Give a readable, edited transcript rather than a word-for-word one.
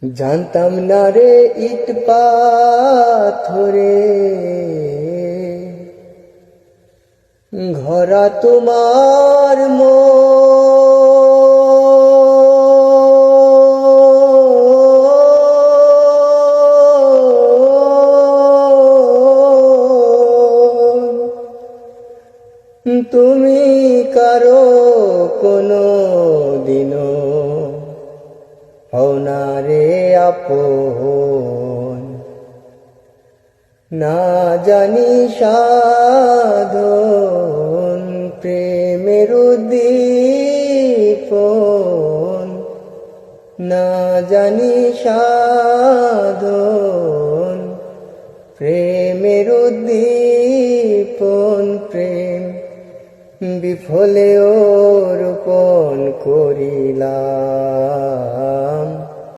জানতাম না রে ইট পাথরে ঘরা তোমার মন। তুমি কারো কোনো দিনও হও না রে আপন, না জানি সাধন প্রেমের উদ্দীপন, না জানি সাধন প্রেমের উদ্দীপন। প্রেম বিফলেও রোপণ করিলাম,